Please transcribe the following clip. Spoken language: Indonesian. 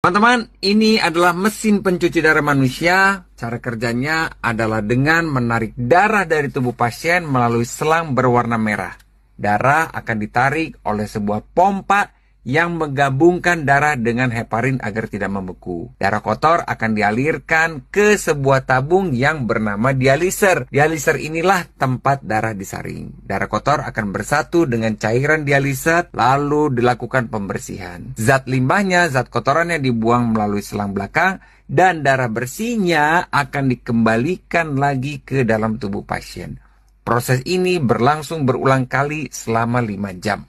Teman-teman, ini adalah mesin pencuci darah manusia. Cara kerjanya adalah dengan menarik darah dari tubuh pasien melalui selang berwarna merah. Darah akan ditarik oleh sebuah pompa yang menggabungkan darah dengan heparin agar tidak membeku. Darah kotor akan dialirkan ke sebuah tabung yang bernama dialiser. Dialiser inilah tempat darah disaring. Darah kotor akan bersatu dengan cairan dialiser, lalu dilakukan pembersihan. Zat limbahnya, zat kotorannya dibuang melalui selang belakang, dan darah bersihnya akan dikembalikan lagi ke dalam tubuh pasien. Proses ini berlangsung berulang kali selama 5 jam.